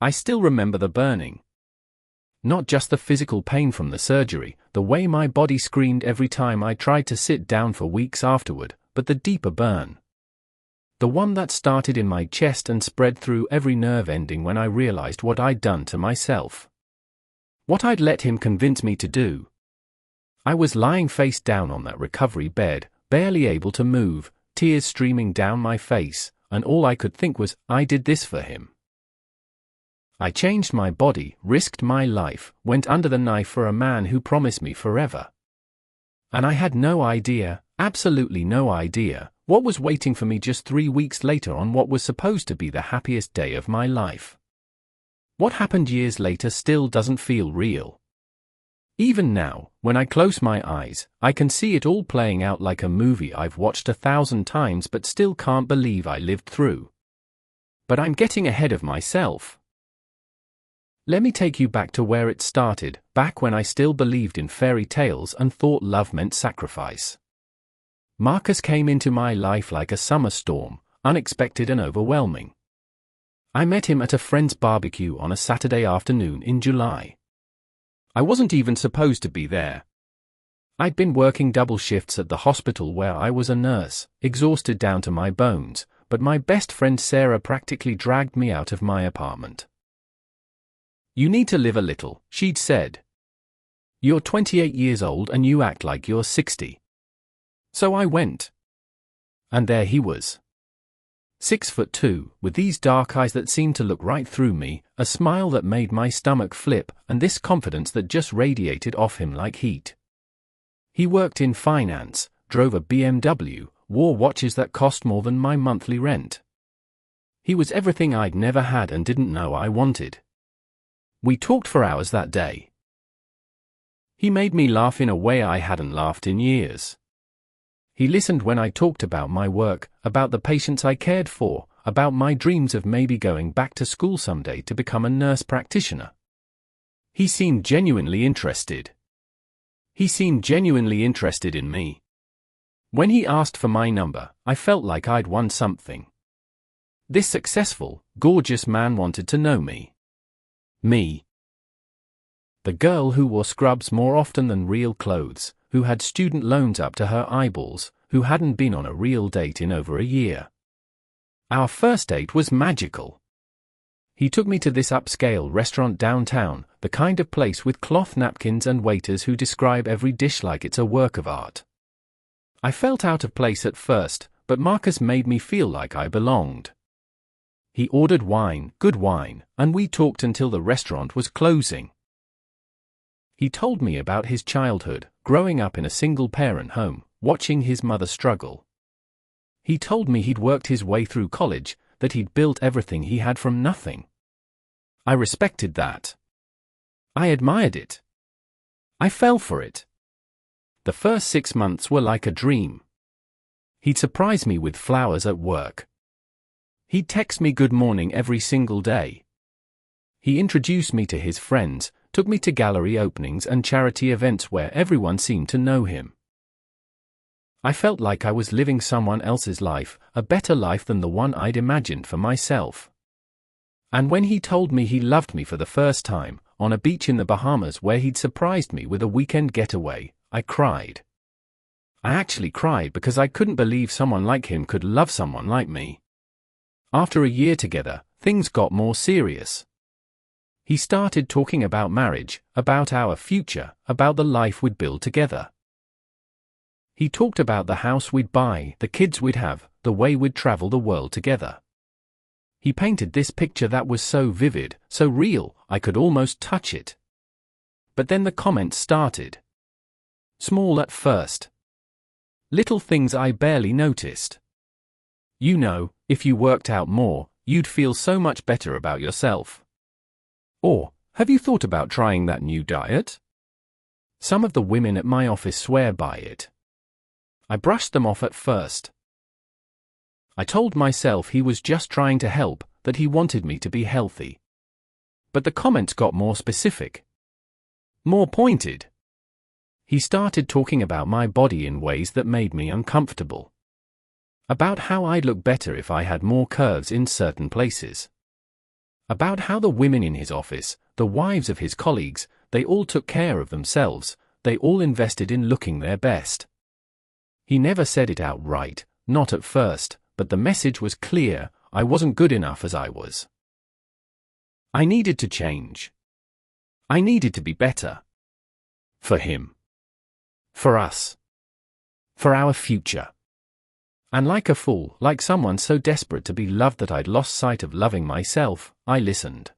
I still remember the burning. Not just the physical pain from the surgery, the way my body screamed every time I tried to sit down for weeks afterward, but the deeper burn. The one that started in my chest and spread through every nerve ending when I realized what I'd done to myself. What I'd let him convince me to do. I was lying face down on that recovery bed, barely able to move, tears streaming down my face, and all I could think was, I did this for him. I changed my body, risked my life, went under the knife for a man who promised me forever. And I had no idea, absolutely no idea, what was waiting for me just 3 weeks later on what was supposed to be the happiest day of my life. What happened years later still doesn't feel real. Even now, when I close my eyes, I can see it all playing out like a movie I've watched 1,000 times but still can't believe I lived through. But I'm getting ahead of myself. Let me take you back to where it started, back when I still believed in fairy tales and thought love meant sacrifice. Marcus came into my life like a summer storm, unexpected and overwhelming. I met him at a friend's barbecue on a Saturday afternoon in July. I wasn't even supposed to be there. I'd been working double shifts at the hospital where I was a nurse, exhausted down to my bones, but my best friend Sarah practically dragged me out of my apartment. "You need to live a little," she'd said. "You're 28 years old and you act like you're 60. So I went. And there he was. 6'2", with these dark eyes that seemed to look right through me, a smile that made my stomach flip, and this confidence that just radiated off him like heat. He worked in finance, drove a BMW, wore watches that cost more than my monthly rent. He was everything I'd never had and didn't know I wanted. We talked for hours that day. He made me laugh in a way I hadn't laughed in years. He listened when I talked about my work, about the patients I cared for, about my dreams of maybe going back to school someday to become a nurse practitioner. He seemed genuinely interested. He seemed genuinely interested in me. When he asked for my number, I felt like I'd won something. This successful, gorgeous man wanted to know me. Me. The girl who wore scrubs more often than real clothes, who had student loans up to her eyeballs, who hadn't been on a real date in over a year. Our first date was magical. He took me to this upscale restaurant downtown, the kind of place with cloth napkins and waiters who describe every dish like it's a work of art. I felt out of place at first, but Marcus made me feel like I belonged. He ordered wine, good wine, and we talked until the restaurant was closing. He told me about his childhood, growing up in a single-parent home, watching his mother struggle. He told me he'd worked his way through college, that he'd built everything he had from nothing. I respected that. I admired it. I fell for it. The first 6 months were like a dream. He'd surprise me with flowers at work. He'd text me good morning every single day. He introduced me to his friends, took me to gallery openings and charity events where everyone seemed to know him. I felt like I was living someone else's life, a better life than the one I'd imagined for myself. And when he told me he loved me for the first time, on a beach in the Bahamas where he'd surprised me with a weekend getaway, I cried. I actually cried because I couldn't believe someone like him could love someone like me. After a year together, things got more serious. He started talking about marriage, about our future, about the life we'd build together. He talked about the house we'd buy, the kids we'd have, the way we'd travel the world together. He painted this picture that was so vivid, so real, I could almost touch it. But then the comments started. Small at first. Little things I barely noticed. You know, if you worked out more, you'd feel so much better about yourself. Or, have you thought about trying that new diet? Some of the women at my office swear by it. I brushed them off at first. I told myself he was just trying to help, that he wanted me to be healthy. But the comments got more specific. More pointed. He started talking about my body in ways that made me uncomfortable. About how I'd look better if I had more curves in certain places. About how the women in his office, the wives of his colleagues, they all took care of themselves, they all invested in looking their best. He never said it outright, not at first, but the message was clear: I wasn't good enough as I was. I needed to change. I needed to be better. For him. For us. For our future. And like a fool, like someone so desperate to be loved that I'd lost sight of loving myself, I listened.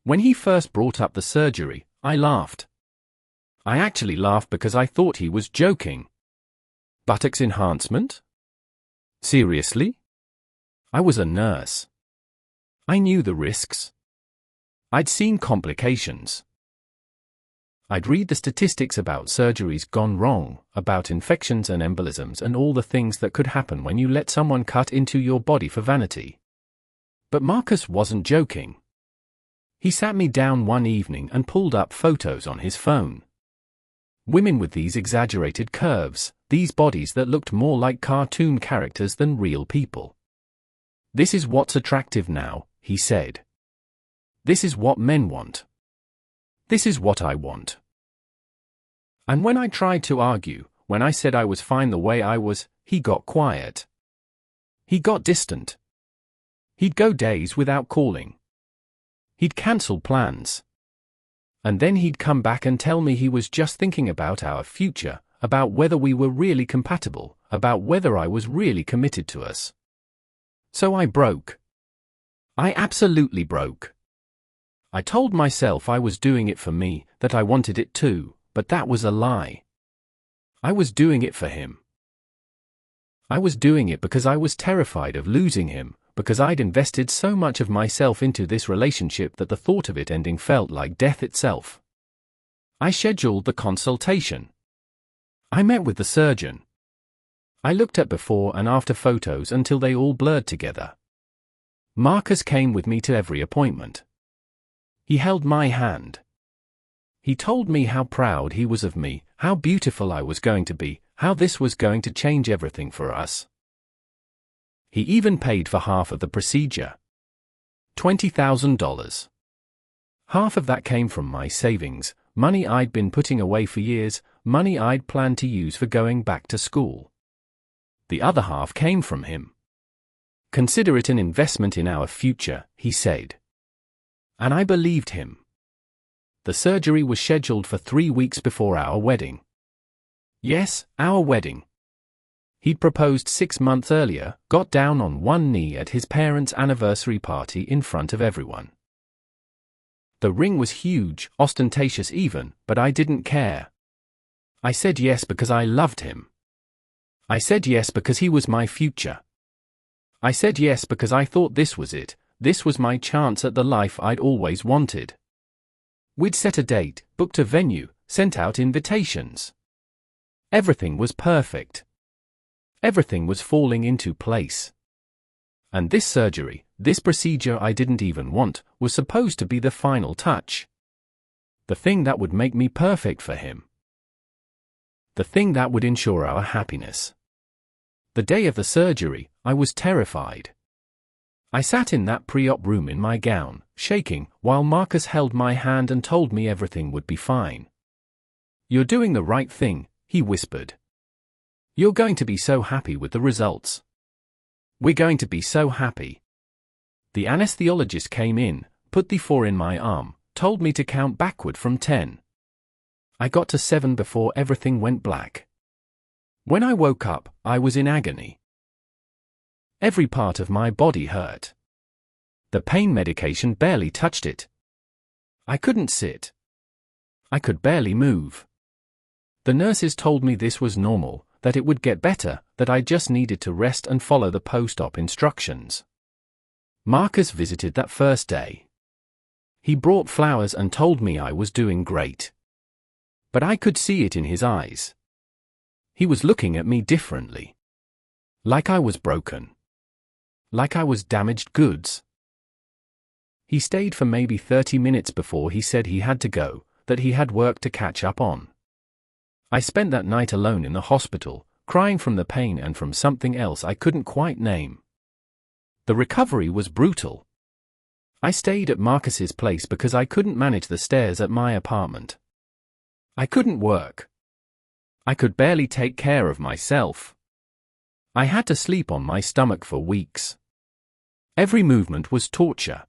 When he first brought up the surgery, I laughed. I actually laughed because I thought he was joking. Buttocks enhancement? Seriously? I was a nurse. I knew the risks. I'd seen complications. I'd read the statistics about surgeries gone wrong, about infections and embolisms and all the things that could happen when you let someone cut into your body for vanity. But Marcus wasn't joking. He sat me down one evening and pulled up photos on his phone. Women with these exaggerated curves, these bodies that looked more like cartoon characters than real people. This is what's attractive now, he said. This is what men want. This is what I want. And when I tried to argue, when I said I was fine the way I was, he got quiet. He got distant. He'd go days without calling. He'd cancel plans. And then he'd come back and tell me he was just thinking about our future, about whether we were really compatible, about whether I was really committed to us. So I broke. I absolutely broke. I told myself I was doing it for me, that I wanted it too, but that was a lie. I was doing it for him. I was doing it because I was terrified of losing him, because I'd invested so much of myself into this relationship that the thought of it ending felt like death itself. I scheduled the consultation. I met with the surgeon. I looked at before and after photos until they all blurred together. Marcus came with me to every appointment. He held my hand. He told me how proud he was of me, how beautiful I was going to be, how this was going to change everything for us. He even paid for half of the procedure. $20,000. Half of that came from my savings, money I'd been putting away for years, money I'd planned to use for going back to school. The other half came from him. Consider it an investment in our future, he said. And I believed him. The surgery was scheduled for 3 weeks before our wedding. Yes, our wedding. He'd proposed 6 months earlier, got down on one knee at his parents' anniversary party in front of everyone. The ring was huge, ostentatious even, but I didn't care. I said yes because I loved him. I said yes because he was my future. I said yes because I thought this was it, this was my chance at the life I'd always wanted. We'd set a date, booked a venue, sent out invitations. Everything was perfect. Everything was falling into place. And this surgery, this procedure I didn't even want, was supposed to be the final touch. The thing that would make me perfect for him. The thing that would ensure our happiness. The day of the surgery, I was terrified. I sat in that pre-op room in my gown, shaking, while Marcus held my hand and told me everything would be fine. "You're doing the right thing," he whispered. "You're going to be so happy with the results. We're going to be so happy." The anesthesiologist came in, put the 4 in my arm, told me to count backward from 10. I got to 7 before everything went black. When I woke up, I was in agony. Every part of my body hurt. The pain medication barely touched it. I couldn't sit. I could barely move. The nurses told me this was normal, that it would get better, that I just needed to rest and follow the post-op instructions. Marcus visited that first day. He brought flowers and told me I was doing great. But I could see it in his eyes. He was looking at me differently. Like I was broken. Like I was damaged goods. He stayed for maybe 30 minutes before he said he had to go, that he had work to catch up on. I spent that night alone in the hospital, crying from the pain and from something else I couldn't quite name. The recovery was brutal. I stayed at Marcus's place because I couldn't manage the stairs at my apartment. I couldn't work. I could barely take care of myself. I had to sleep on my stomach for weeks. Every movement was torture.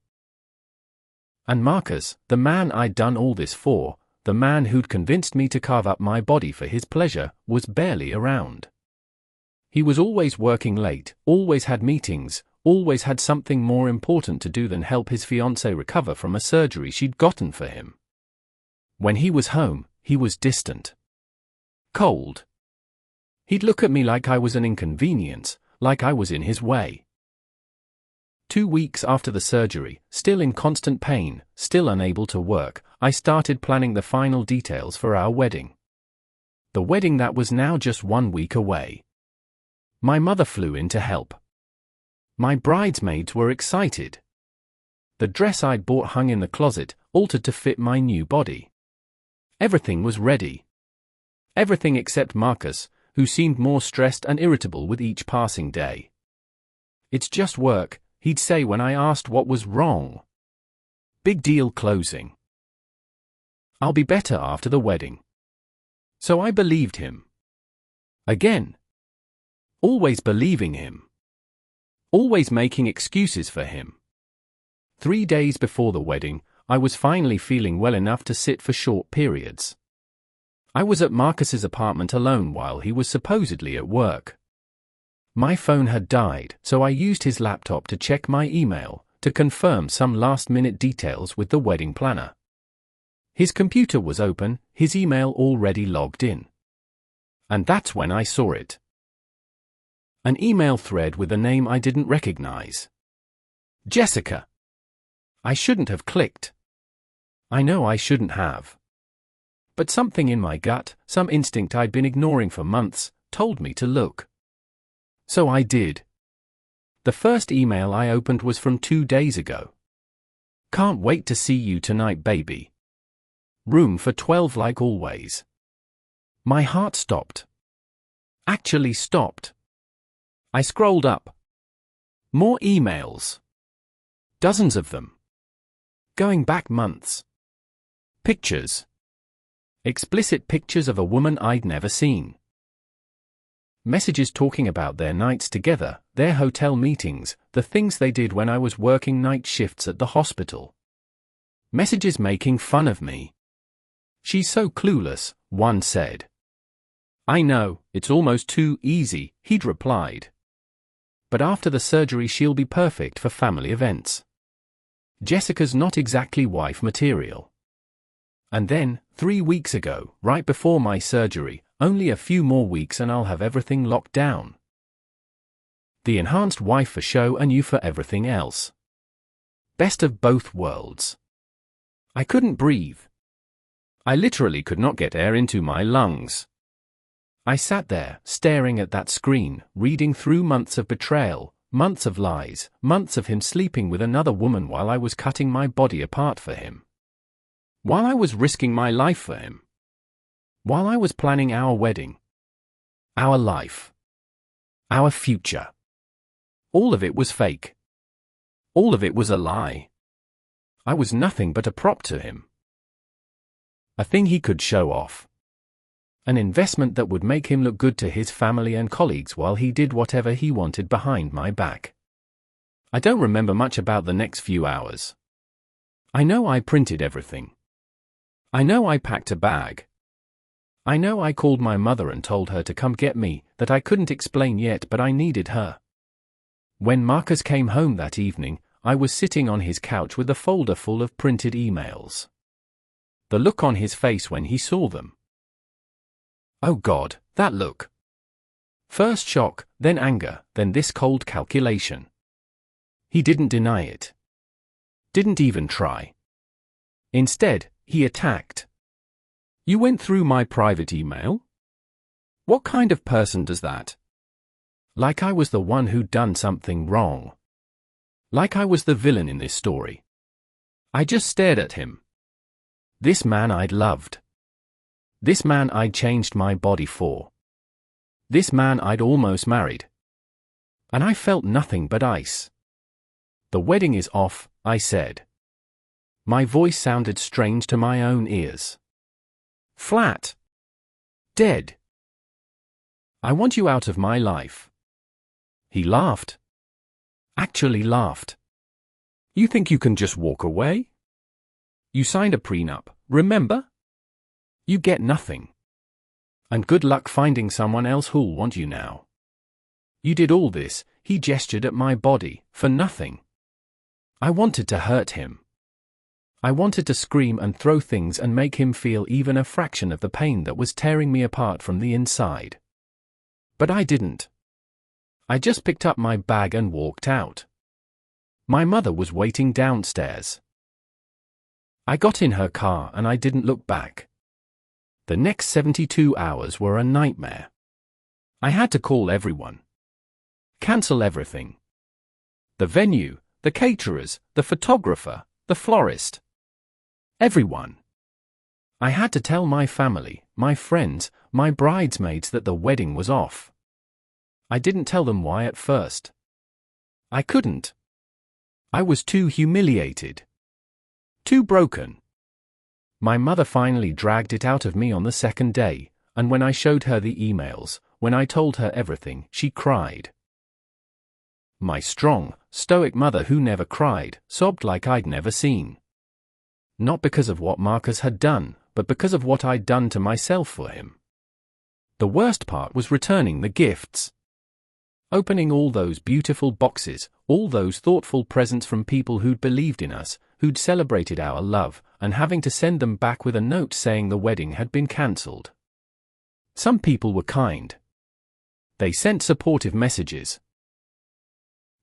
And Marcus, the man I'd done all this for, the man who'd convinced me to carve up my body for his pleasure, was barely around. He was always working late, always had meetings, always had something more important to do than help his fiancée recover from a surgery she'd gotten for him. When he was home, he was distant. Cold. He'd look at me like I was an inconvenience, like I was in his way. 2 weeks after the surgery, still in constant pain, still unable to work, I started planning the final details for our wedding. The wedding that was now just 1 week away. My mother flew in to help. My bridesmaids were excited. The dress I'd bought hung in the closet, altered to fit my new body. Everything was ready. Everything except Marcus, who seemed more stressed and irritable with each passing day. "It's just work," he'd say when I asked what was wrong. "Big deal closing. I'll be better after the wedding." So I believed him. Again. Always believing him. Always making excuses for him. 3 days before the wedding, I was finally feeling well enough to sit for short periods. I was at Marcus's apartment alone while he was supposedly at work. My phone had died, so I used his laptop to check my email, to confirm some last-minute details with the wedding planner. His computer was open, his email already logged in. And that's when I saw it. An email thread with a name I didn't recognize. Jessica. I shouldn't have clicked. I know I shouldn't have. But something in my gut, some instinct I'd been ignoring for months, told me to look. So I did. The first email I opened was from 2 days ago. "Can't wait to see you tonight, baby. Room for 12 like always." My heart stopped. Actually stopped. I scrolled up. More emails. Dozens of them. Going back months. Pictures. Explicit pictures of a woman I'd never seen. Messages talking about their nights together, their hotel meetings, the things they did when I was working night shifts at the hospital. Messages making fun of me. "She's so clueless," one said. "I know, it's almost too easy," he'd replied. "But after the surgery she'll be perfect for family events. Jessica's not exactly wife material." And then, 3 weeks ago, right before my surgery, "Only a few more weeks and I'll have everything locked down. The enhanced wife for show and you for everything else. Best of both worlds." I couldn't breathe. I literally could not get air into my lungs. I sat there, staring at that screen, reading through months of betrayal, months of lies, months of him sleeping with another woman while I was cutting my body apart for him. While I was risking my life for him. While I was planning our wedding. Our life. Our future. All of it was fake. All of it was a lie. I was nothing but a prop to him. A thing he could show off. An investment that would make him look good to his family and colleagues while he did whatever he wanted behind my back. I don't remember much about the next few hours. I know I printed everything. I know I packed a bag. I know I called my mother and told her to come get me, that I couldn't explain yet but I needed her. When Marcus came home that evening, I was sitting on his couch with a folder full of printed emails. The look on his face when he saw them. Oh God, that look. First shock, then anger, then this cold calculation. He didn't deny it. Didn't even try. Instead, he attacked. "You went through my private email? What kind of person does that?" Like I was the one who'd done something wrong. Like I was the villain in this story. I just stared at him. This man I'd loved. This man I'd changed my body for. This man I'd almost married. And I felt nothing but ice. The wedding is off, I said. My voice sounded strange to my own ears. Flat. Dead. I want you out of my life. He laughed. Actually laughed. You think you can just walk away? You signed a prenup, remember? You get nothing. And good luck finding someone else who'll want you now. You did all this, he gestured at my body, for nothing. I wanted to hurt him. I wanted to scream and throw things and make him feel even a fraction of the pain that was tearing me apart from the inside. But I didn't. I just picked up my bag and walked out. My mother was waiting downstairs. I got in her car and I didn't look back. The next 72 hours were a nightmare. I had to call everyone. Cancel everything. The venue, the caterers, the photographer, the florist. Everyone. I had to tell my family, my friends, my bridesmaids that the wedding was off. I didn't tell them why at first. I couldn't. I was too humiliated. Too broken. My mother finally dragged it out of me on the second day, and when I showed her the emails, when I told her everything, she cried. My strong, stoic mother who never cried, sobbed like I'd never seen. Not because of what Marcus had done, but because of what I'd done to myself for him. The worst part was returning the gifts. Opening all those beautiful boxes, all those thoughtful presents from people who'd believed in us, who'd celebrated our love, and having to send them back with a note saying the wedding had been cancelled. Some people were kind. They sent supportive messages.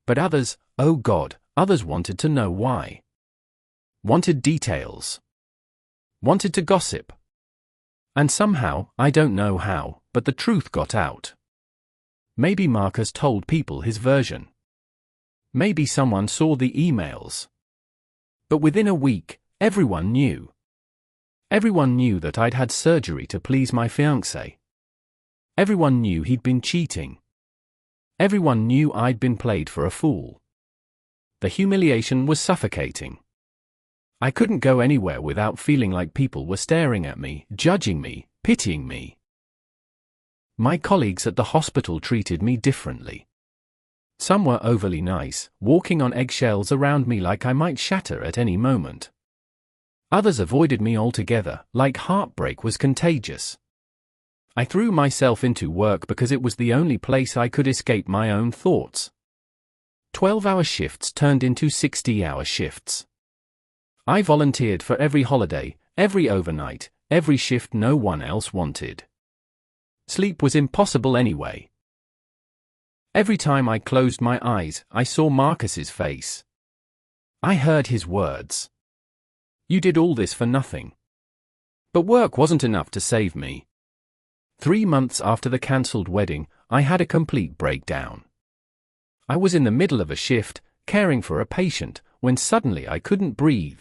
But others, oh God, others wanted to know why. Wanted details. Wanted to gossip. And somehow, I don't know how, but the truth got out. Maybe Marcus told people his version. Maybe someone saw the emails. But within a week, everyone knew. Everyone knew that I'd had surgery to please my fiancé. Everyone knew he'd been cheating. Everyone knew I'd been played for a fool. The humiliation was suffocating. I couldn't go anywhere without feeling like people were staring at me, judging me, pitying me. My colleagues at the hospital treated me differently. Some were overly nice, walking on eggshells around me like I might shatter at any moment. Others avoided me altogether, like heartbreak was contagious. I threw myself into work because it was the only place I could escape my own thoughts. 12-hour shifts turned into 60-hour shifts. I volunteered for every holiday, every overnight, every shift no one else wanted. Sleep was impossible anyway. Every time I closed my eyes, I saw Marcus's face. I heard his words. You did all this for nothing. But work wasn't enough to save me. 3 months after the cancelled wedding, I had a complete breakdown. I was in the middle of a shift, caring for a patient, when suddenly I couldn't breathe.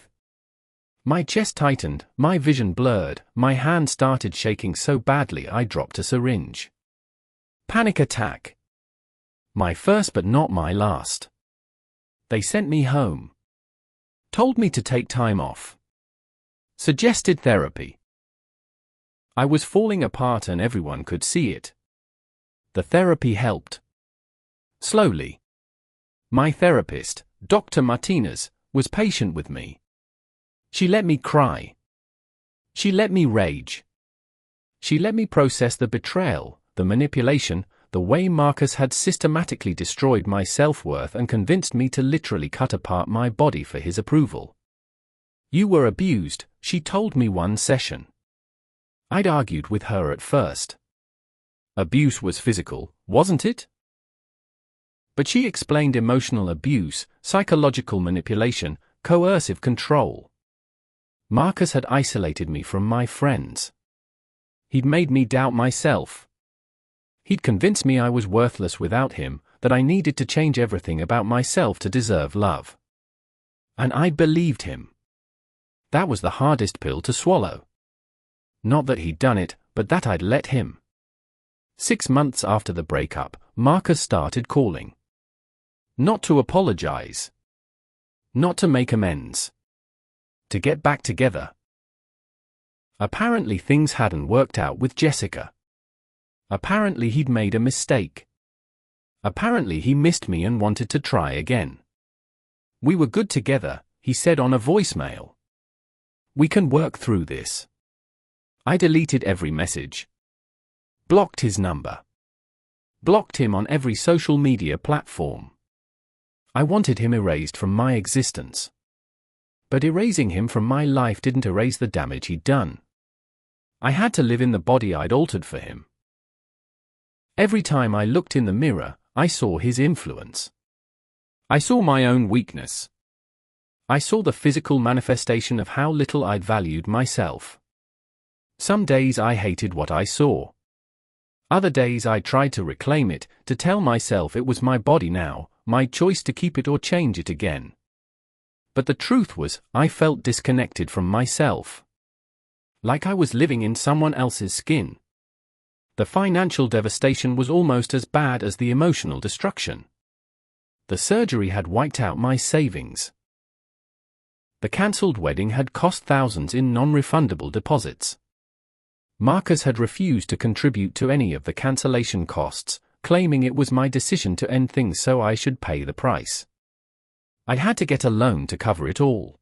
My chest tightened, my vision blurred, my hand started shaking so badly I dropped a syringe. Panic attack. My first but not my last. They sent me home. Told me to take time off. Suggested therapy. I was falling apart and everyone could see it. The therapy helped. Slowly. My therapist, Dr. Martinez, was patient with me. She let me cry. She let me rage. She let me process the betrayal, the manipulation, the way Marcus had systematically destroyed my self-worth and convinced me to literally cut apart my body for his approval. You were abused, she told me one session. I'd argued with her at first. Abuse was physical, wasn't it? But she explained emotional abuse, psychological manipulation, coercive control. Marcus had isolated me from my friends. He'd made me doubt myself. He'd convinced me I was worthless without him, that I needed to change everything about myself to deserve love. And I believed him. That was the hardest pill to swallow. Not that he'd done it, but that I'd let him. 6 months after the breakup, Marcus started calling. Not to apologize. Not to make amends. To get back together. Apparently things hadn't worked out with Jessica. Apparently he'd made a mistake. Apparently he missed me and wanted to try again. We were good together, he said on a voicemail. We can work through this. I deleted every message. Blocked his number. Blocked him on every social media platform. I wanted him erased from my existence. But erasing him from my life didn't erase the damage he'd done. I had to live in the body I'd altered for him. Every time I looked in the mirror, I saw his influence. I saw my own weakness. I saw the physical manifestation of how little I'd valued myself. Some days I hated what I saw. Other days I tried to reclaim it, to tell myself it was my body now, my choice to keep it or change it again. But the truth was, I felt disconnected from myself. Like I was living in someone else's skin. The financial devastation was almost as bad as the emotional destruction. The surgery had wiped out my savings. The cancelled wedding had cost thousands in non-refundable deposits. Marcus had refused to contribute to any of the cancellation costs, claiming it was my decision to end things so I should pay the price. I'd had to get a loan to cover it all.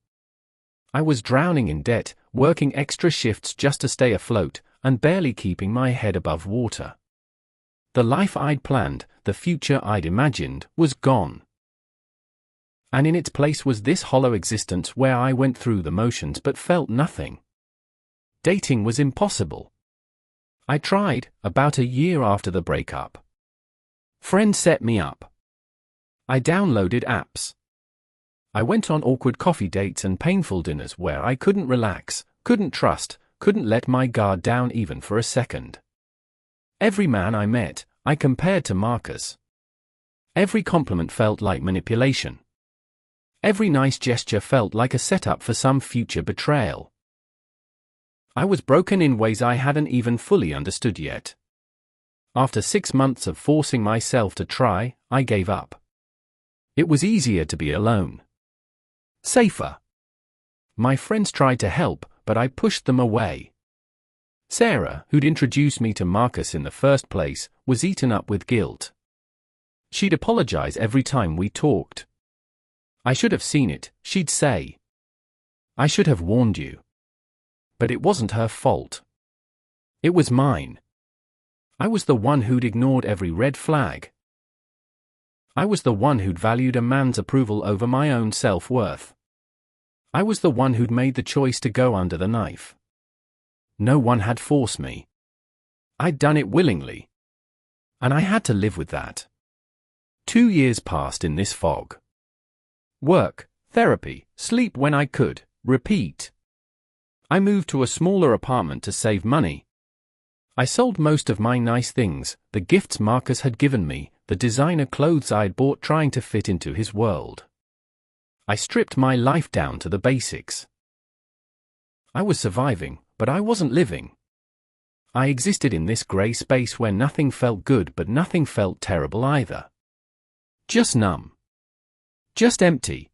I was drowning in debt, working extra shifts just to stay afloat, and barely keeping my head above water. The life I'd planned, the future I'd imagined, was gone. And in its place was this hollow existence where I went through the motions but felt nothing. Dating was impossible. I tried, about a year after the breakup. Friends set me up. I downloaded apps. I went on awkward coffee dates and painful dinners where I couldn't relax, couldn't trust, couldn't let my guard down even for a second. Every man I met, I compared to Marcus. Every compliment felt like manipulation. Every nice gesture felt like a setup for some future betrayal. I was broken in ways I hadn't even fully understood yet. After 6 months of forcing myself to try, I gave up. It was easier to be alone. Safer. My friends tried to help, but I pushed them away. Sarah, who'd introduced me to Marcus in the first place, was eaten up with guilt. She'd apologize every time we talked. I should have seen it, she'd say. I should have warned you. But it wasn't her fault. It was mine. I was the one who'd ignored every red flag. I was the one who'd valued a man's approval over my own self-worth. I was the one who'd made the choice to go under the knife. No one had forced me. I'd done it willingly. And I had to live with that. 2 years passed in this fog. Work, therapy, sleep when I could, repeat. I moved to a smaller apartment to save money. I sold most of my nice things, the gifts Marcus had given me, the designer clothes I'd bought trying to fit into his world. I stripped my life down to the basics. I was surviving, but I wasn't living. I existed in this grey space where nothing felt good but nothing felt terrible either. Just numb. Just empty.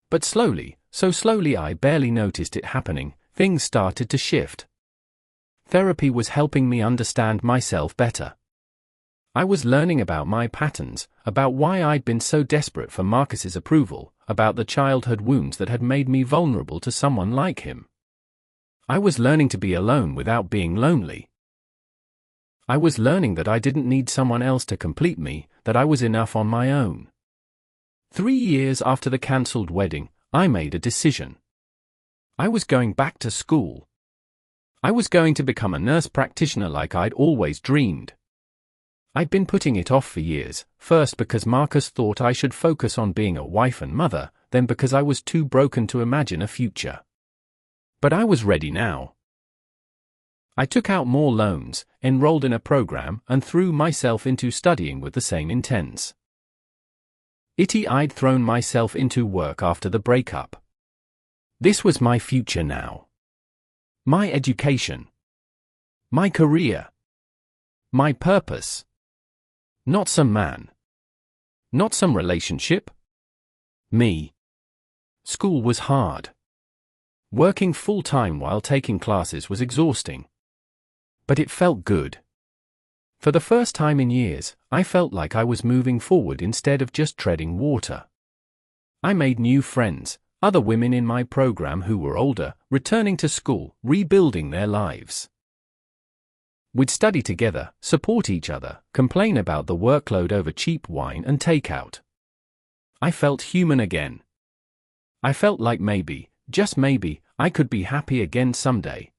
But slowly, so slowly I barely noticed it happening, things started to shift. Therapy was helping me understand myself better. I was learning about my patterns, about why I'd been so desperate for Marcus's approval, about the childhood wounds that had made me vulnerable to someone like him. I was learning to be alone without being lonely. I was learning that I didn't need someone else to complete me, that I was enough on my own. 3 years after the cancelled wedding, I made a decision. I was going back to school. I was going to become a nurse practitioner like I'd always dreamed. I'd been putting it off for years, first because Marcus thought I should focus on being a wife and mother, then because I was too broken to imagine a future. But I was ready now. I took out more loans, enrolled in a program, and threw myself into studying with the same intents. I'd thrown myself into work after the breakup. This was my future now. My education. My career. My purpose. Not some man. Not some relationship. Me. School was hard. Working full-time while taking classes was exhausting. But it felt good. For the first time in years, I felt like I was moving forward instead of just treading water. I made new friends, other women in my program who were older, returning to school, rebuilding their lives. We'd study together, support each other, complain about the workload over cheap wine and takeout. I felt human again. I felt like maybe, just maybe, I could be happy again someday.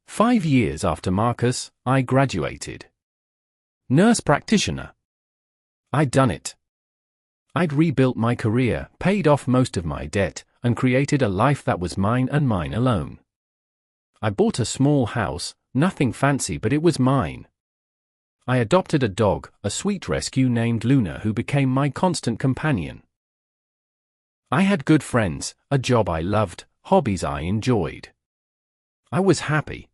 5 years after Marcus, I graduated. Nurse practitioner. I'd done it. I'd rebuilt my career, paid off most of my debt, and created a life that was mine and mine alone. I bought a small house, nothing fancy but it was mine. I adopted a dog, a sweet rescue named Luna who became my constant companion. I had good friends, a job I loved, hobbies I enjoyed. I was happy.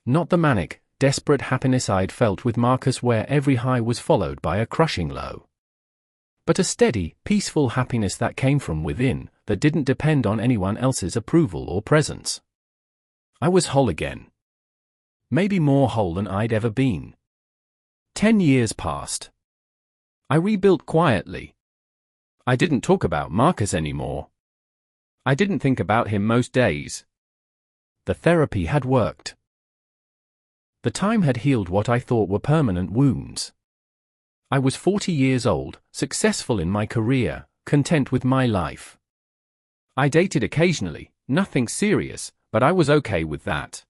Not the manic, desperate happiness I'd felt with Marcus where every high was followed by a crushing low. But a steady, peaceful happiness that came from within, that didn't depend on anyone else's approval or presence. I was whole again. Maybe more whole than I'd ever been. 10 years passed. I rebuilt quietly. I didn't talk about Marcus anymore. I didn't think about him most days. The therapy had worked. The time had healed what I thought were permanent wounds. I was 40 years old, successful in my career, content with my life. I dated occasionally, nothing serious, but I was okay with that.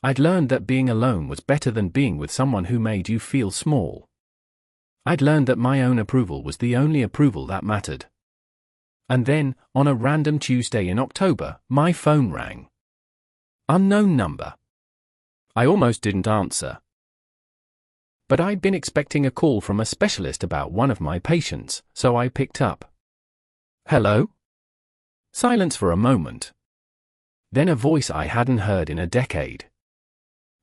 I'd learned that being alone was better than being with someone who made you feel small. I'd learned that my own approval was the only approval that mattered. And then, on a random Tuesday in October, my phone rang. Unknown number. I almost didn't answer. But I'd been expecting a call from a specialist about one of my patients, so I picked up. Hello? Silence for a moment. Then a voice I hadn't heard in a decade.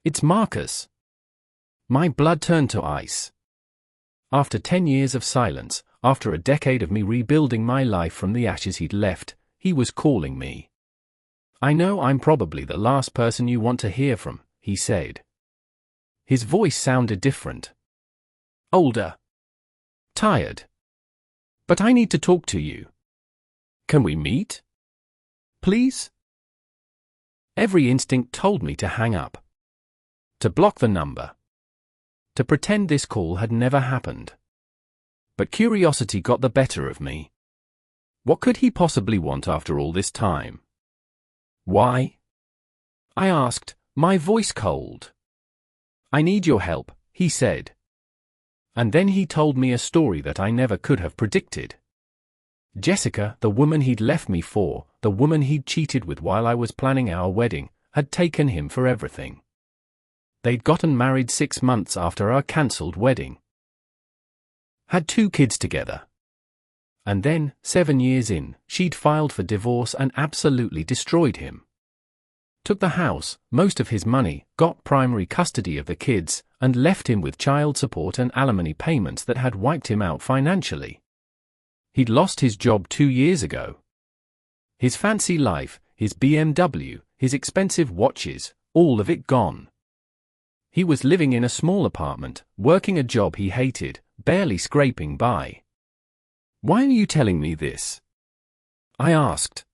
It's Marcus. My blood turned to ice. After 10 years of silence, after a decade of me rebuilding my life from the ashes he'd left, he was calling me. I know I'm probably the last person you want to hear from, he said. His voice sounded different. Older. Tired. But I need to talk to you. Can we meet? Please? Every instinct told me to hang up. To block the number. To pretend this call had never happened. But curiosity got the better of me. What could he possibly want after all this time? Why? I asked, my voice cold. I need your help, he said. And then he told me a story that I never could have predicted. Jessica, the woman he'd left me for, the woman he'd cheated with while I was planning our wedding, had taken him for everything. They'd gotten married 6 months after our cancelled wedding. Had 2 kids together. And then, 7 years in, she'd filed for divorce and absolutely destroyed him. Took the house, most of his money, got primary custody of the kids, and left him with child support and alimony payments that had wiped him out financially. He'd lost his job 2 years ago. His fancy life, his BMW, his expensive watches, all of it gone. He was living in a small apartment, working a job he hated, barely scraping by. Why are you telling me this? I asked.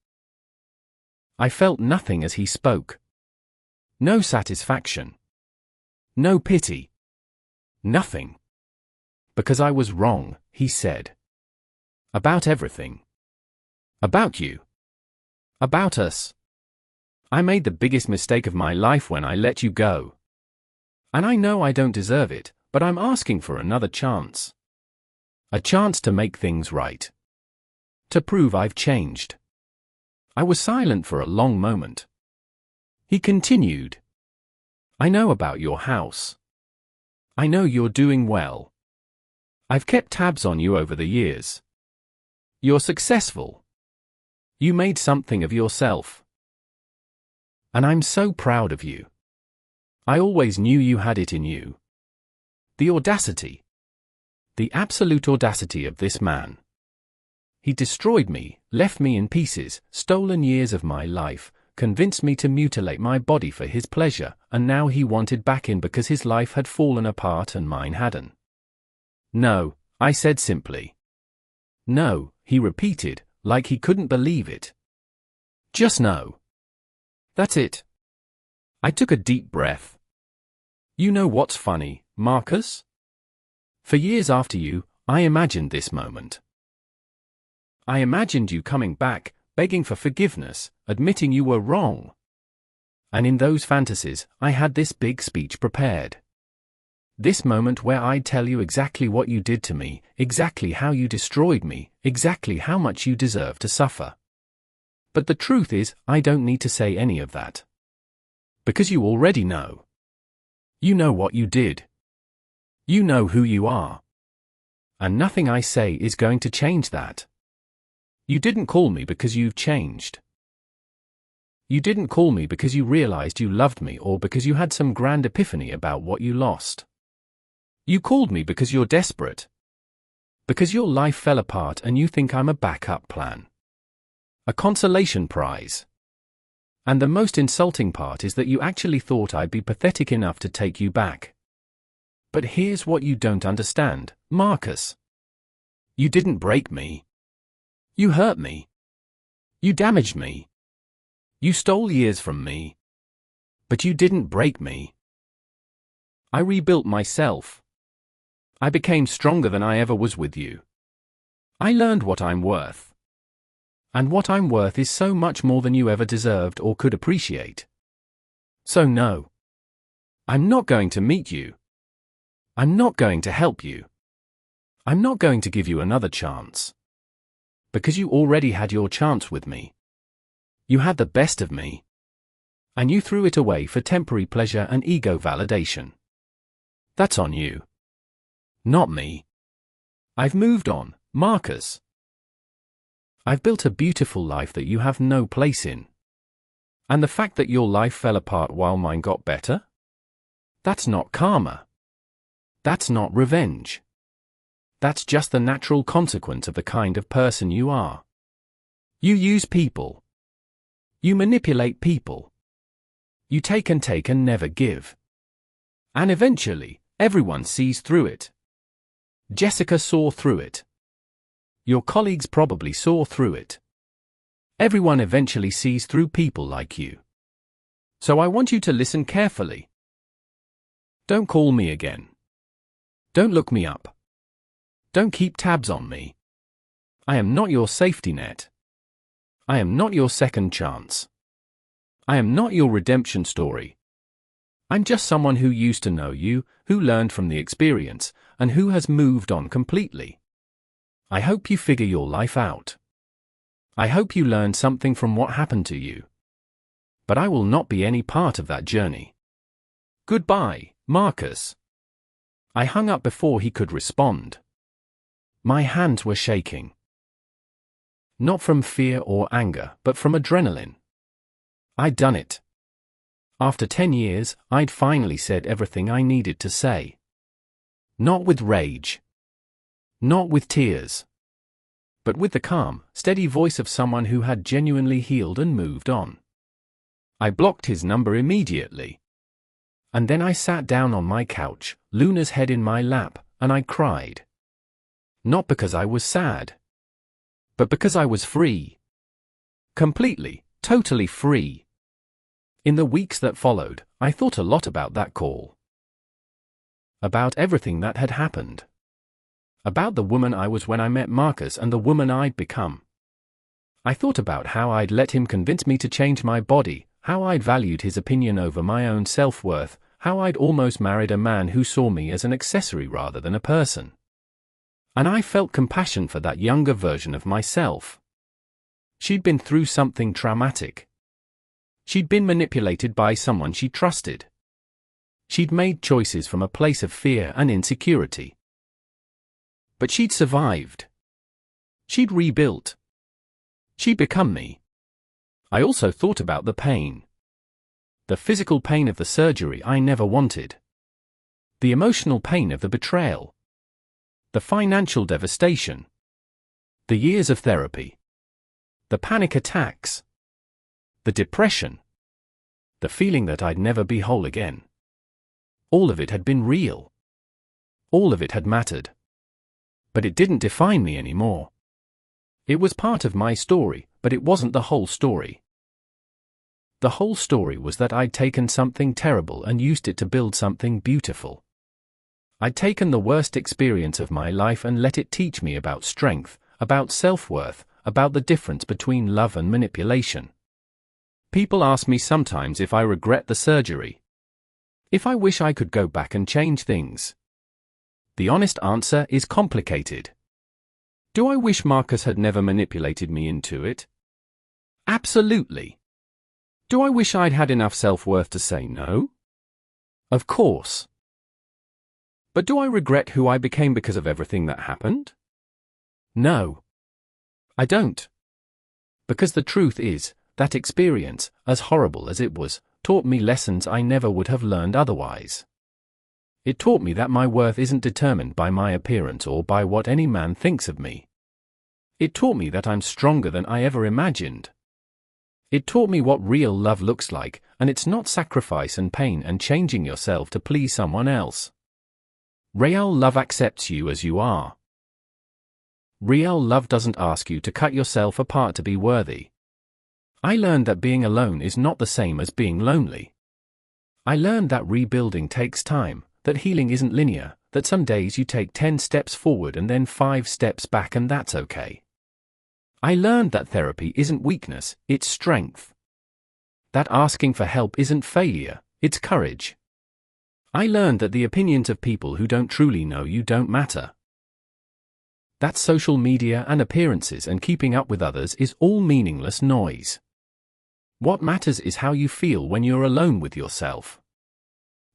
I felt nothing as he spoke. No satisfaction. No pity. Nothing. Because I was wrong, he said. About everything. About you. About us. I made the biggest mistake of my life when I let you go. And I know I don't deserve it, but I'm asking for another chance. A chance to make things right. To prove I've changed. I was silent for a long moment. He continued. I know about your house. I know you're doing well. I've kept tabs on you over the years. You're successful. You made something of yourself. And I'm so proud of you. I always knew you had it in you. The audacity. The absolute audacity of this man. he destroyed me, left me in pieces, stolen years of my life, convinced me to mutilate my body for his pleasure, and now he wanted back in because his life had fallen apart and mine hadn't. No, I said simply. No, he repeated, like he couldn't believe it. Just no. That's it. I took a deep breath. You know what's funny, Marcus? For years after you, I imagined this moment. I imagined you coming back, begging for forgiveness, admitting you were wrong. And in those fantasies, I had this big speech prepared. This moment where I'd tell you exactly what you did to me, exactly how you destroyed me, exactly how much you deserve to suffer. But the truth is, I don't need to say any of that. Because you already know. You know what you did. You know who you are. And nothing I say is going to change that. You didn't call me because you've changed. You didn't call me because you realized you loved me or because you had some grand epiphany about what you lost. You called me because you're desperate. Because your life fell apart and you think I'm a backup plan. A consolation prize. And the most insulting part is that you actually thought I'd be pathetic enough to take you back. But here's what you don't understand, Marcus. You didn't break me. You hurt me. You damaged me. You stole years from me. But you didn't break me. I rebuilt myself. I became stronger than I ever was with you. I learned what I'm worth. And what I'm worth is so much more than you ever deserved or could appreciate. So no. I'm not going to meet you. I'm not going to help you. I'm not going to give you another chance. Because you already had your chance with me. You had the best of me. And you threw it away for temporary pleasure and ego validation. That's on you. Not me. I've moved on, Marcus. I've built a beautiful life that you have no place in. And the fact that your life fell apart while mine got better? That's not karma. That's not revenge. That's just the natural consequence of the kind of person you are. You use people. You manipulate people. You take and never give. And eventually, everyone sees through it. Jessica saw through it. Your colleagues probably saw through it. Everyone eventually sees through people like you. So I want you to listen carefully. Don't call me again. Don't look me up. Don't keep tabs on me. I am not your safety net. I am not your second chance. I am not your redemption story. I'm just someone who used to know you, who learned from the experience, and who has moved on completely. I hope you figure your life out. I hope you learned something from what happened to you. But I will not be any part of that journey. Goodbye, Marcus. I hung up before he could respond. My hands were shaking. Not from fear or anger, but from adrenaline. I'd done it. After 10 years, I'd finally said everything I needed to say. Not with rage. Not with tears. But with the calm, steady voice of someone who had genuinely healed and moved on. I blocked his number immediately. And then I sat down on my couch, Luna's head in my lap, and I cried. Not because I was sad. But because I was free. Completely, totally free. In the weeks that followed, I thought a lot about that call. About everything that had happened. About the woman I was when I met Marcus and the woman I'd become. I thought about how I'd let him convince me to change my body, how I'd valued his opinion over my own self-worth, how I'd almost married a man who saw me as an accessory rather than a person. And I felt compassion for that younger version of myself. She'd been through something traumatic. She'd been manipulated by someone she trusted. She'd made choices from a place of fear and insecurity. But she'd survived. She'd rebuilt. She'd become me. I also thought about the pain. The physical pain of the surgery I never wanted. The emotional pain of the betrayal. The financial devastation. The years of therapy. The panic attacks. The depression. The feeling that I'd never be whole again. All of it had been real. All of it had mattered. But it didn't define me anymore. It was part of my story, but it wasn't the whole story. The whole story was that I'd taken something terrible and used it to build something beautiful. I'd taken the worst experience of my life and let it teach me about strength, about self-worth, about the difference between love and manipulation. People ask me sometimes if I regret the surgery. If I wish I could go back and change things. The honest answer is complicated. Do I wish Marcus had never manipulated me into it? Absolutely. Do I wish I'd had enough self-worth to say no? Of course. But do I regret who I became because of everything that happened? No. I don't. Because the truth is, that experience, as horrible as it was, taught me lessons I never would have learned otherwise. It taught me that my worth isn't determined by my appearance or by what any man thinks of me. It taught me that I'm stronger than I ever imagined. It taught me what real love looks like, and it's not sacrifice and pain and changing yourself to please someone else. Real love accepts you as you are. Real love doesn't ask you to cut yourself apart to be worthy. I learned that being alone is not the same as being lonely. I learned that rebuilding takes time, that healing isn't linear, that some days you take 10 steps forward and then 5 steps back, and that's okay. I learned that therapy isn't weakness, it's strength. That asking for help isn't failure, it's courage. I learned that the opinions of people who don't truly know you don't matter. That social media and appearances and keeping up with others is all meaningless noise. What matters is how you feel when you're alone with yourself.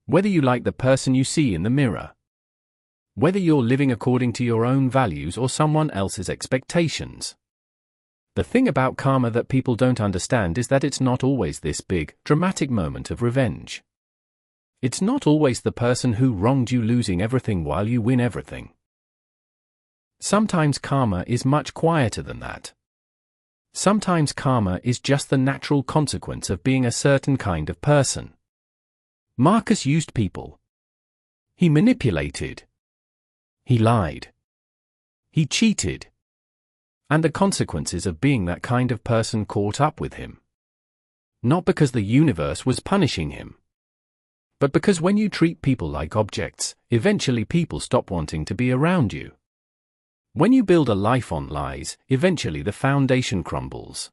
Whether you like the person you see in the mirror. Whether you're living according to your own values or someone else's expectations. The thing about karma that people don't understand is that it's not always this big, dramatic moment of revenge. It's not always the person who wronged you losing everything while you win everything. Sometimes karma is much quieter than that. Sometimes karma is just the natural consequence of being a certain kind of person. Marcus used people. He manipulated. He lied. He cheated. And the consequences of being that kind of person caught up with him. Not because the universe was punishing him. But because when you treat people like objects, eventually people stop wanting to be around you. When you build a life on lies, eventually the foundation crumbles.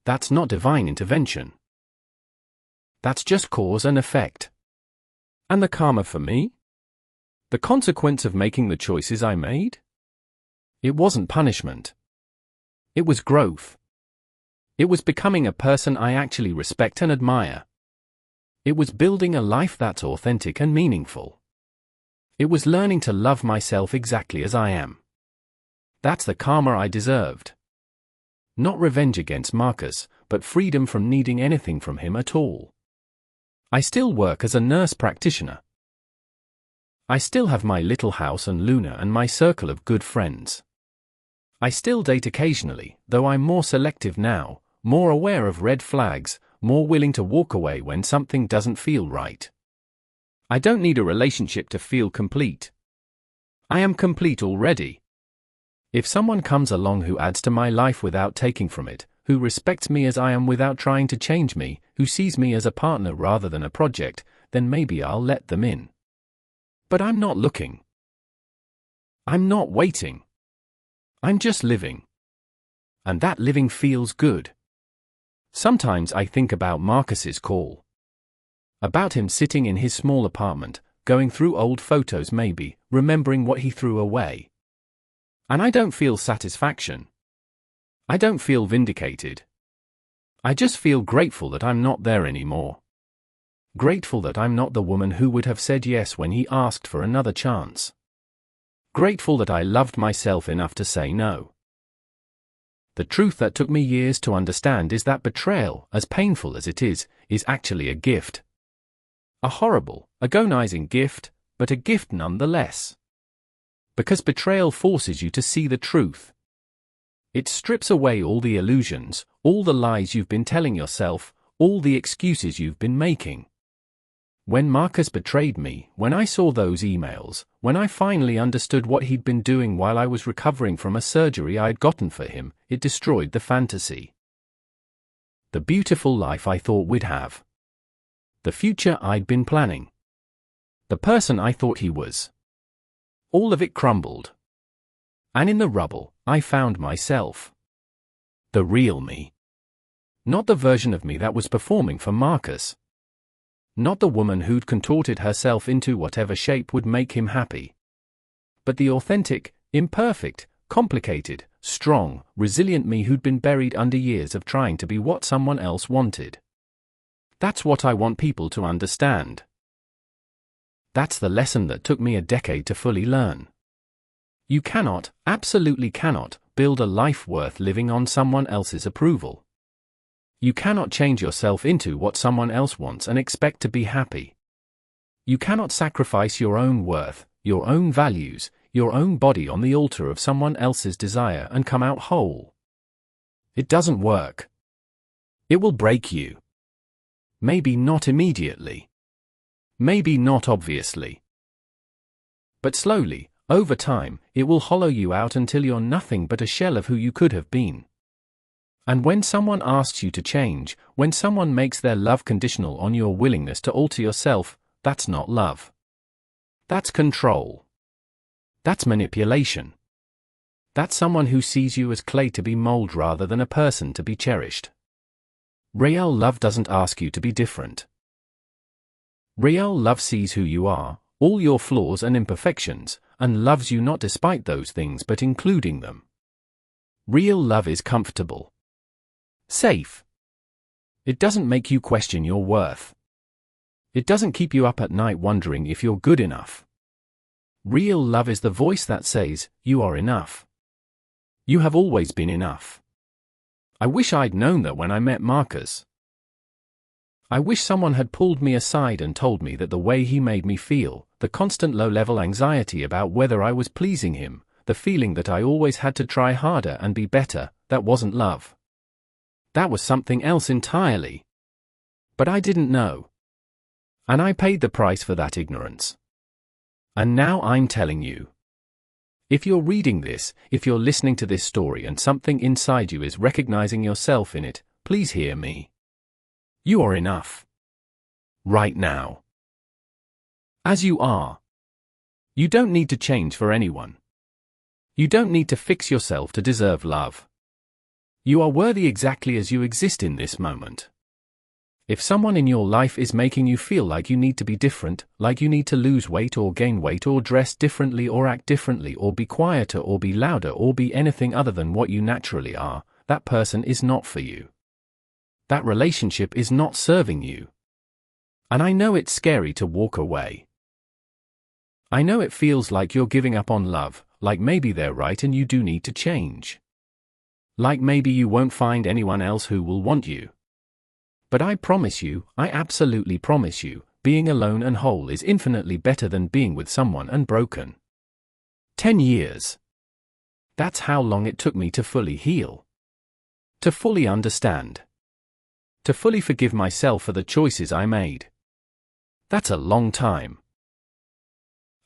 That's not divine intervention. That's just cause and effect. And the karma for me? The consequence of making the choices I made? It wasn't punishment. It was growth. It was becoming a person I actually respect and admire. It was building a life that's authentic and meaningful. It was learning to love myself exactly as I am. That's the karma I deserved. Not revenge against Marcus, but freedom from needing anything from him at all. I still work as a nurse practitioner. I still have my little house and Luna and my circle of good friends. I still date occasionally, though I'm more selective now, more aware of red flags, more willing to walk away when something doesn't feel right. I don't need a relationship to feel complete. I am complete already. If someone comes along who adds to my life without taking from it, who respects me as I am without trying to change me, who sees me as a partner rather than a project, then maybe I'll let them in. But I'm not looking. I'm not waiting. I'm just living. And that living feels good. Sometimes I think about Marcus's call. About him sitting in his small apartment, going through old photos maybe, remembering what he threw away. And I don't feel satisfaction. I don't feel vindicated. I just feel grateful that I'm not there anymore. Grateful that I'm not the woman who would have said yes when he asked for another chance. Grateful that I loved myself enough to say no. The truth that took me years to understand is that betrayal, as painful as it is actually a gift. A horrible, agonizing gift, but a gift nonetheless. Because betrayal forces you to see the truth. It strips away all the illusions, all the lies you've been telling yourself, all the excuses you've been making. When Marcus betrayed me, when I saw those emails, when I finally understood what he'd been doing while I was recovering from a surgery I'd gotten for him, it destroyed the fantasy. The beautiful life I thought we'd have. The future I'd been planning. The person I thought he was. All of it crumbled. And in the rubble, I found myself. The real me. Not the version of me that was performing for Marcus. Not the woman who'd contorted herself into whatever shape would make him happy. But the authentic, imperfect, complicated, strong, resilient me who'd been buried under years of trying to be what someone else wanted. That's what I want people to understand. That's the lesson that took me a decade to fully learn. You cannot, absolutely cannot, build a life worth living on someone else's approval. You cannot change yourself into what someone else wants and expect to be happy. You cannot sacrifice your own worth, your own values, your own body on the altar of someone else's desire and come out whole. It doesn't work. It will break you. Maybe not immediately. Maybe not obviously. But slowly, over time, it will hollow you out until you're nothing but a shell of who you could have been. And when someone asks you to change, when someone makes their love conditional on your willingness to alter yourself, that's not love. That's control. That's manipulation. That's someone who sees you as clay to be molded rather than a person to be cherished. Real love doesn't ask you to be different. Real love sees who you are, all your flaws and imperfections, and loves you not despite those things but including them. Real love is comfortable. Safe. It doesn't make you question your worth. It doesn't keep you up at night wondering if you're good enough. Real love is the voice that says, you are enough. You have always been enough. I wish I'd known that when I met Marcus. I wish someone had pulled me aside and told me that the way he made me feel, the constant low-level anxiety about whether I was pleasing him, the feeling that I always had to try harder and be better, that wasn't love. That was something else entirely. But I didn't know. And I paid the price for that ignorance. And now I'm telling you. If you're reading this, if you're listening to this story and something inside you is recognizing yourself in it, please hear me. You are enough. Right now. As you are. You don't need to change for anyone. You don't need to fix yourself to deserve love. You are worthy exactly as you exist in this moment. If someone in your life is making you feel like you need to be different, like you need to lose weight or gain weight or dress differently or act differently or be quieter or be louder or be anything other than what you naturally are, that person is not for you. That relationship is not serving you. And I know it's scary to walk away. I know it feels like you're giving up on love, like maybe they're right and you do need to change. Like maybe you won't find anyone else who will want you. But I promise you, I absolutely promise you, being alone and whole is infinitely better than being with someone and broken. 10 years. That's how long it took me to fully heal. To fully understand. To fully forgive myself for the choices I made. That's a long time.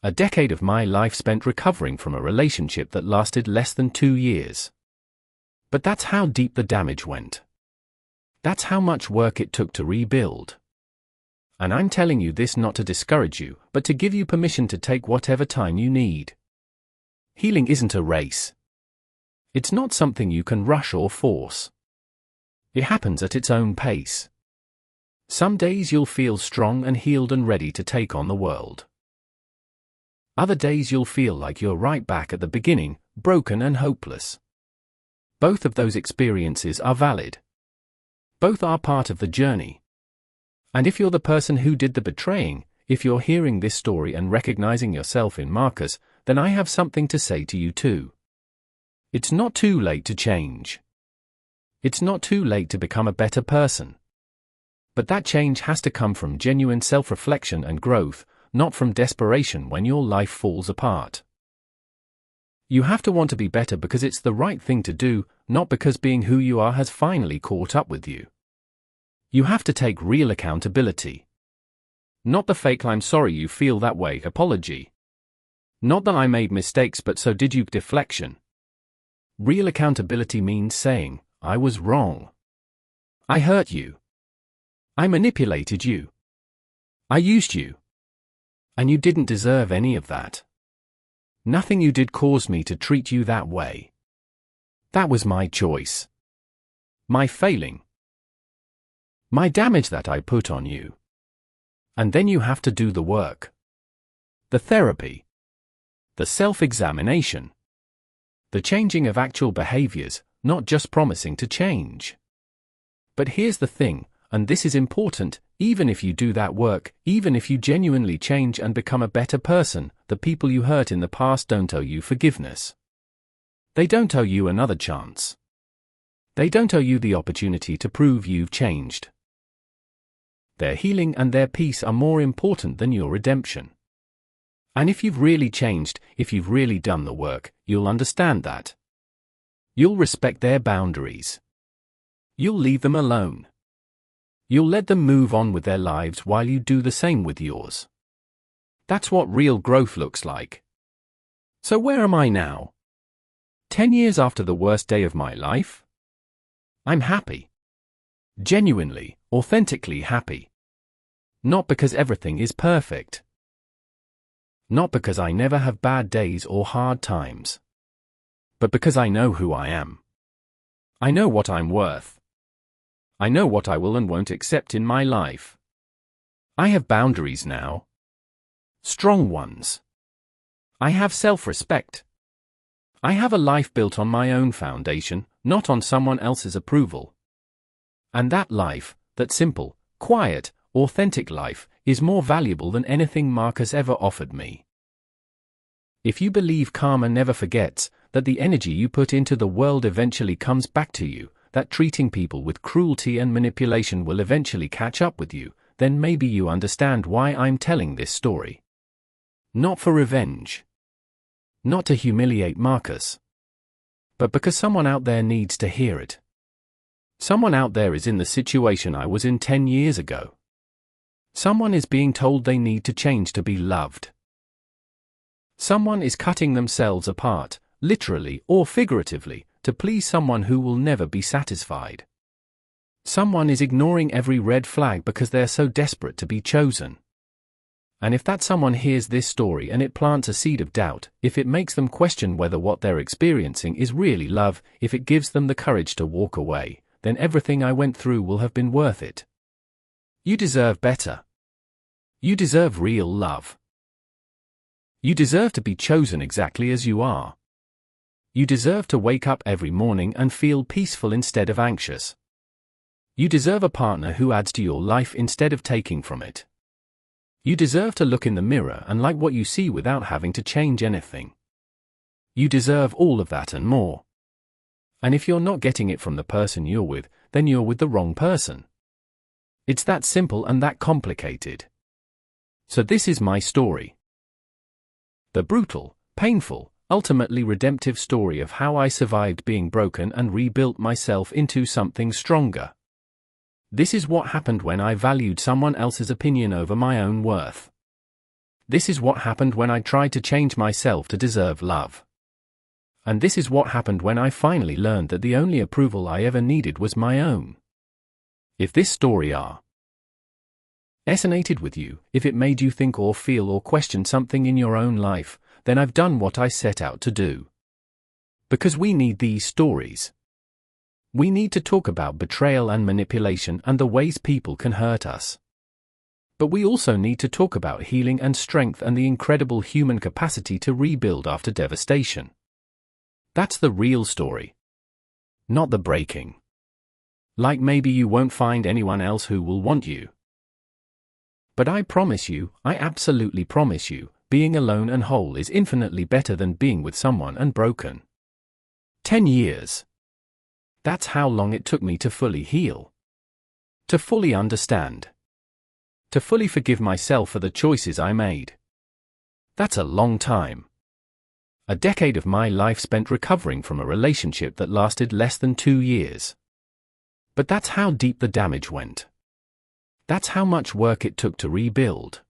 A decade of my life spent recovering from a relationship that lasted less than 2 years. But that's how deep the damage went. That's how much work it took to rebuild. And I'm telling you this not to discourage you, but to give you permission to take whatever time you need. Healing isn't a race. It's not something you can rush or force. It happens at its own pace. Some days you'll feel strong and healed and ready to take on the world. Other days you'll feel like you're right back at the beginning, broken and hopeless. Both of those experiences are valid. Both are part of the journey. And if you're the person who did the betraying, if you're hearing this story and recognizing yourself in Marcus, then I have something to say to you too. It's not too late to change. It's not too late to become a better person. But that change has to come from genuine self-reflection and growth, not from desperation when your life falls apart. You have to want to be better because it's the right thing to do, not because being who you are has finally caught up with you. You have to take real accountability. Not the fake "I'm sorry you feel that way" apology. Not that "I made mistakes but so did you" deflection. Real accountability means saying, "I was wrong. I hurt you. I manipulated you. I used you. And you didn't deserve any of that. Nothing you did caused me to treat you that way. That was my choice. My failing. My damage that I put on you." And then you have to do the work. The therapy. The self-examination. The changing of actual behaviors, not just promising to change. But here's the thing, and this is important, even if you do that work, even if you genuinely change and become a better person, the people you hurt in the past don't owe you forgiveness. They don't owe you another chance. They don't owe you the opportunity to prove you've changed. Their healing and their peace are more important than your redemption. And if you've really changed, if you've really done the work, you'll understand that. You'll respect their boundaries. You'll leave them alone. You'll let them move on with their lives while you do the same with yours. That's what real growth looks like. So where am I now? 10 years after the worst day of my life? I'm happy. Genuinely, authentically happy. Not because everything is perfect. Not because I never have bad days or hard times. But because I know who I am. I know what I'm worth. I know what I will and won't accept in my life. I have boundaries now. Strong ones. I have self-respect. I have a life built on my own foundation, not on someone else's approval. And that life, that simple, quiet, authentic life, is more valuable than anything Mark has ever offered me. If you believe karma never forgets, that the energy you put into the world eventually comes back to you, that treating people with cruelty and manipulation will eventually catch up with you, then maybe you understand why I'm telling this story. Not for revenge. Not to humiliate Marcus. But because someone out there needs to hear it. Someone out there is in the situation I was in 10 years ago. Someone is being told they need to change to be loved. Someone is cutting themselves apart, literally or figuratively, to please someone who will never be satisfied. Someone is ignoring every red flag because they're so desperate to be chosen. And if that someone hears this story and it plants a seed of doubt, if it makes them question whether what they're experiencing is really love, if it gives them the courage to walk away, then everything I went through will have been worth it. You deserve better. You deserve real love. You deserve to be chosen exactly as you are. You deserve to wake up every morning and feel peaceful instead of anxious. You deserve a partner who adds to your life instead of taking from it. You deserve to look in the mirror and like what you see without having to change anything. You deserve all of that and more. And if you're not getting it from the person you're with, then you're with the wrong person. It's that simple and that complicated. So this is my story. The brutal, painful, ultimately redemptive story of how I survived being broken and rebuilt myself into something stronger. This is what happened when I valued someone else's opinion over my own worth. This is what happened when I tried to change myself to deserve love. And this is what happened when I finally learned that the only approval I ever needed was my own. If this story resonated with you, if it made you think or feel or question something in your own life, then I've done what I set out to do. Because we need these stories. We need to talk about betrayal and manipulation and the ways people can hurt us. But we also need to talk about healing and strength and the incredible human capacity to rebuild after devastation. That's the real story. Not the breaking. Like maybe you won't find anyone else who will want you. But I promise you, I absolutely promise you, being alone and whole is infinitely better than being with someone and broken. 10 years. That's how long it took me to fully heal. To fully understand. To fully forgive myself for the choices I made. That's a long time. A decade of my life spent recovering from a relationship that lasted less than 2 years. But that's how deep the damage went. That's how much work it took to rebuild.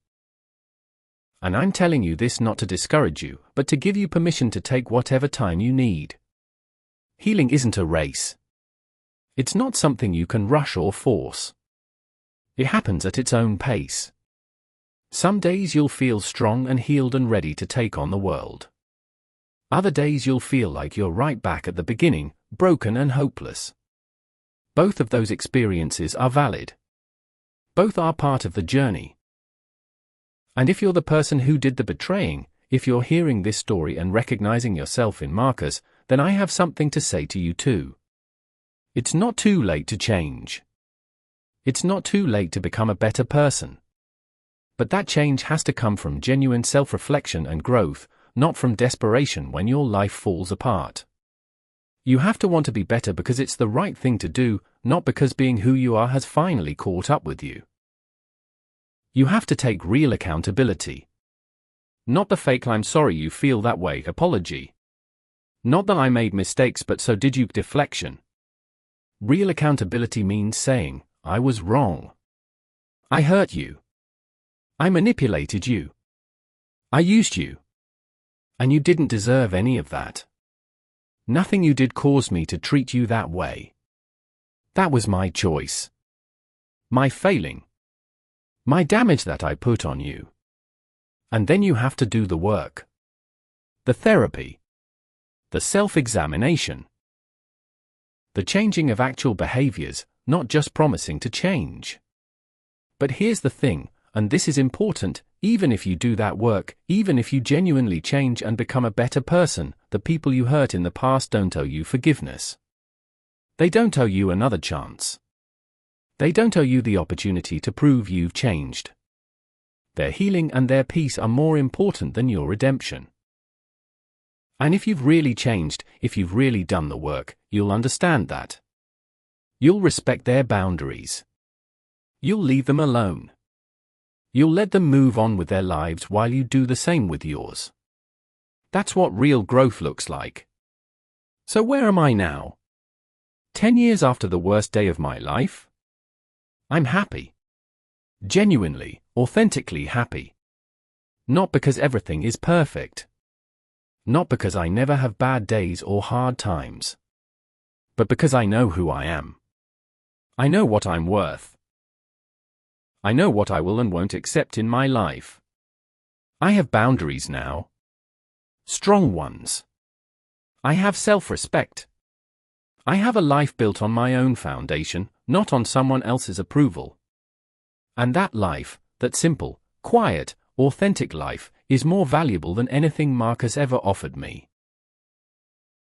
And I'm telling you this not to discourage you, but to give you permission to take whatever time you need. Healing isn't a race. It's not something you can rush or force. It happens at its own pace. Some days you'll feel strong and healed and ready to take on the world. Other days you'll feel like you're right back at the beginning, broken and hopeless. Both of those experiences are valid. Both are part of the journey. And if you're the person who did the betraying, if you're hearing this story and recognizing yourself in Marcus, then I have something to say to you too. It's not too late to change. It's not too late to become a better person. But that change has to come from genuine self-reflection and growth, not from desperation when your life falls apart. You have to want to be better because it's the right thing to do, not because being who you are has finally caught up with you. You have to take real accountability. Not the fake "I'm sorry you feel that way" apology. Not the "I made mistakes but so did you" deflection. Real accountability means saying, "I was wrong. I hurt you. I manipulated you. I used you. And you didn't deserve any of that. Nothing you did caused me to treat you that way. That was my choice. My failing. My damage that I put on you." And then you have to do the work. The therapy. The self-examination. The changing of actual behaviors, not just promising to change. But here's the thing, and this is important, even if you do that work, even if you genuinely change and become a better person, the people you hurt in the past don't owe you forgiveness. They don't owe you another chance. They don't owe you the opportunity to prove you've changed. Their healing and their peace are more important than your redemption. And if you've really changed, if you've really done the work, you'll understand that. You'll respect their boundaries. You'll leave them alone. You'll let them move on with their lives while you do the same with yours. That's what real growth looks like. So where am I now? 10 years after the worst day of my life? I'm happy. Genuinely, authentically happy. Not because everything is perfect. Not because I never have bad days or hard times. But because I know who I am. I know what I'm worth. I know what I will and won't accept in my life. I have boundaries now. Strong ones. I have self-respect. I have a life built on my own foundation, not on someone else's approval. And that life, that simple, quiet, authentic life, is more valuable than anything Marcus ever offered me.